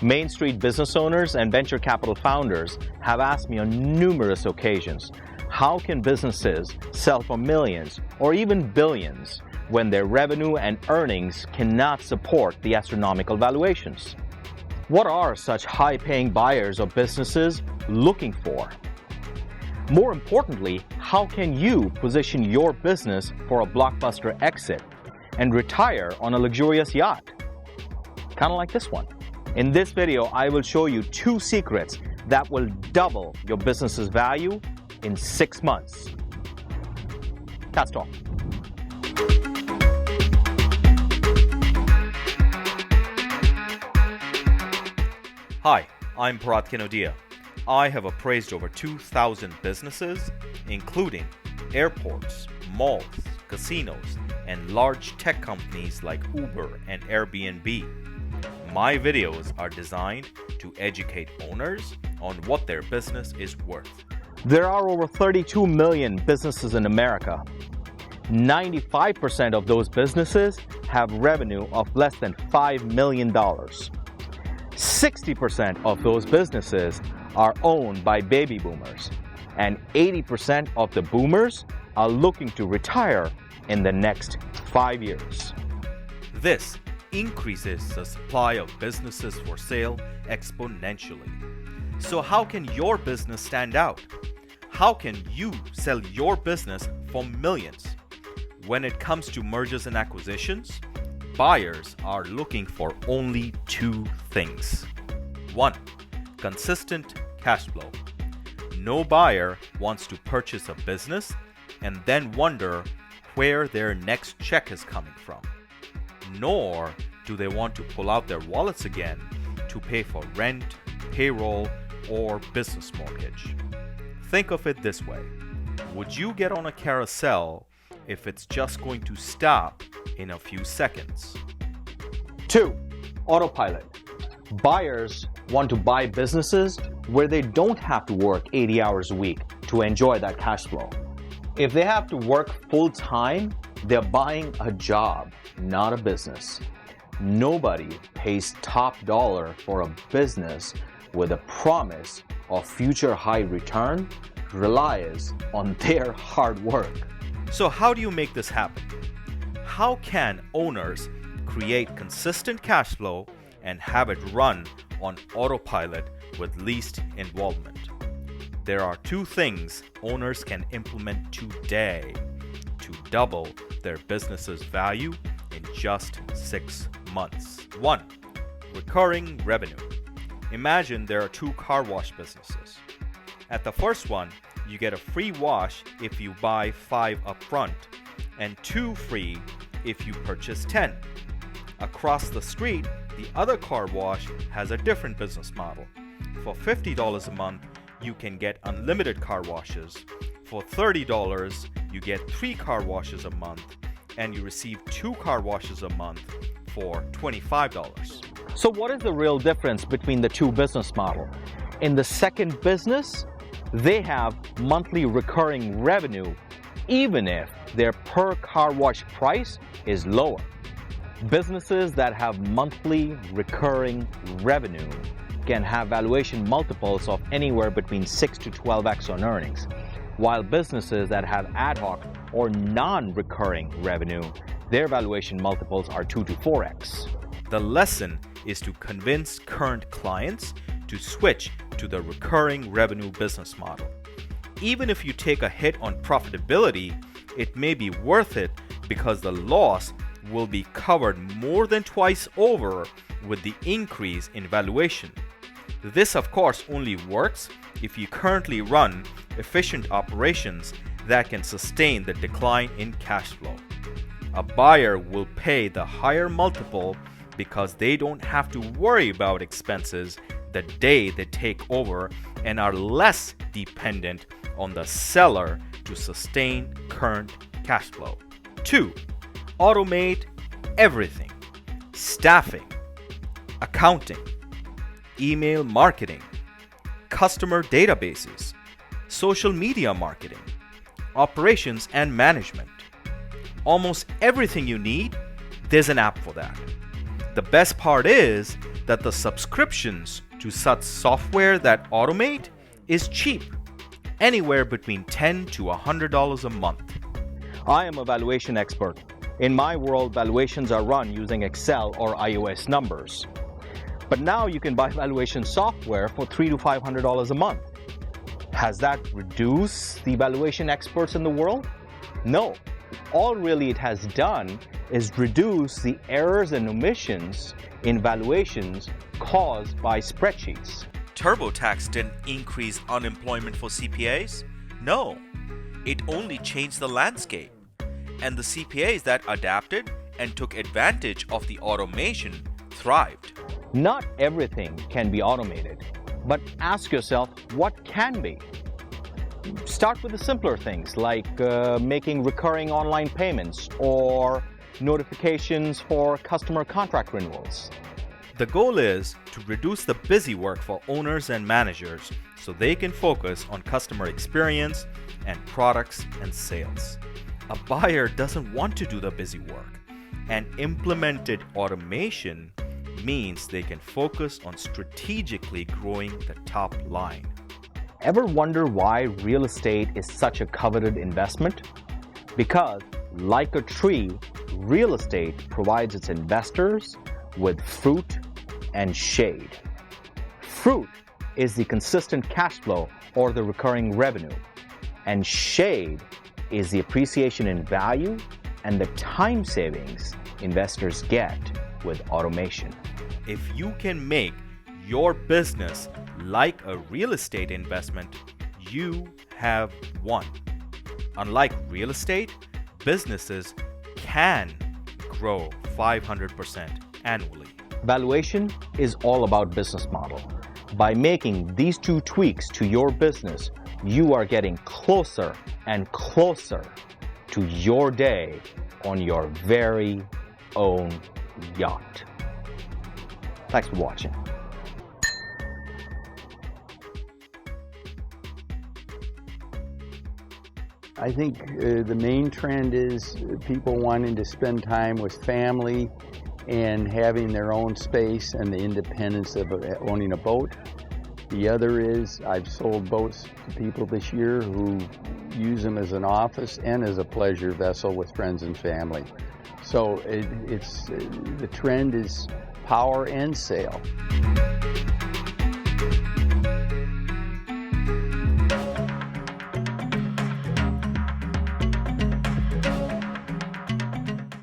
Main Street business owners and venture capital founders have asked me on numerous occasions, how can businesses sell for millions or even billions when their revenue and earnings cannot support the astronomical valuations? What are such high-paying buyers or businesses looking for? More importantly, how can you position your business for a blockbuster exit and retire on a luxurious yacht? Kind of like this one. In this video, I will show you 2 secrets that will double your business's value in 6 months. Let's talk. Hi, I'm Bharat Kanodia. I have appraised over 2,000 businesses, including airports, malls, casinos, and large tech companies like Uber and Airbnb. My videos are designed to educate owners on what their business is worth. There are over 32 million businesses in America. 95% of those businesses have revenue of less than $5 million. 60% of those businesses are owned by baby boomers, and 80% of the boomers are looking to retire in the next 5 years. This increases the supply of businesses for sale exponentially. So how can your business stand out? How can you sell your business for millions? When it comes to mergers and acquisitions, buyers are looking for only 2 things. 1. Consistent cash flow. No buyer wants to purchase a business and then wonder where their next check is coming from. Nor do they want to pull out their wallets again to pay for rent, payroll, or business mortgage. Think of it this way. Would you get on a carousel if it's just going to stop in a few seconds? 2. Autopilot. Buyers want to buy businesses where they don't have to work 80 hours a week to enjoy that cash flow. If they have to work full-time, they're buying a job, not a business. Nobody pays top dollar for a business with a promise of future high return relies on their hard work. So how do you make this happen? How can owners create consistent cash flow and have it run on autopilot with least involvement? There are 2 things owners can implement today to double their business's value in just 6 months. 1. Recurring revenue. Imagine there are 2 car wash businesses. At the first one, you get a free wash if you buy 5 upfront and 2 free if you purchase 10. Across the street, the other car wash has a different business model. For $50 a month, you can get unlimited car washes. For $30, you get 3 car washes a month, and you receive 2 car washes a month for $25. So what is the real difference between the 2 business models? In the second business, they have monthly recurring revenue even if their per car wash price is lower. Businesses that have monthly recurring revenue can have valuation multiples of anywhere between 6 to 12x on earnings, while businesses that have ad hoc or non-recurring revenue, their valuation multiples are 2 to 4x. The lesson is to convince current clients to switch to the recurring revenue business model. Even if you take a hit on profitability, it may be worth it because the loss will be covered more than twice over with the increase in valuation. This, of course, only works if you currently run efficient operations that can sustain the decline in cash flow. A buyer will pay the higher multiple because they don't have to worry about expenses the day they take over and are less dependent on the seller to sustain current cash flow. 2. Automate everything. Staffing, accounting, email marketing, customer databases, social media marketing, operations and management. Almost everything you need, there's an app for that. The best part is that the subscriptions to such software that automate is cheap, anywhere between $10 to $100 a month. I am a valuation expert. In my world, valuations are run using Excel or iOS numbers. But now you can buy valuation software for $300 to $500 a month. Has that reduced the valuation experts in the world? No. All really it has done is reduce the errors and omissions in valuations caused by spreadsheets. TurboTax didn't increase unemployment for CPAs? No. It only changed the landscape. And the CPAs that adapted and took advantage of the automation thrived. Not everything can be automated, but ask yourself what can be. Start with the simpler things like making recurring online payments or notifications for customer contract renewals. The goal is to reduce the busy work for owners and managers so they can focus on customer experience and products and sales. A buyer doesn't want to do the busy work, and implemented automation means they can focus on strategically growing the top line. Ever wonder why real estate is such a coveted investment? Because, like a tree, real estate provides its investors with fruit and shade. Fruit is the consistent cash flow or the recurring revenue, and shade is the appreciation in value and the time savings investors get with automation. If you can make your business like a real estate investment, you have won. Unlike real estate, businesses can grow 500% annually. Valuation is all about business model. By making these two tweaks to your business, you are getting closer and closer to your day on your very own yacht. Thanks for watching. I think the main trend is people wanting to spend time with family and having their own space and the independence of owning a boat. The other is I've sold boats to people this year who use them as an office and as a pleasure vessel with friends and family. So the trend is power and sail.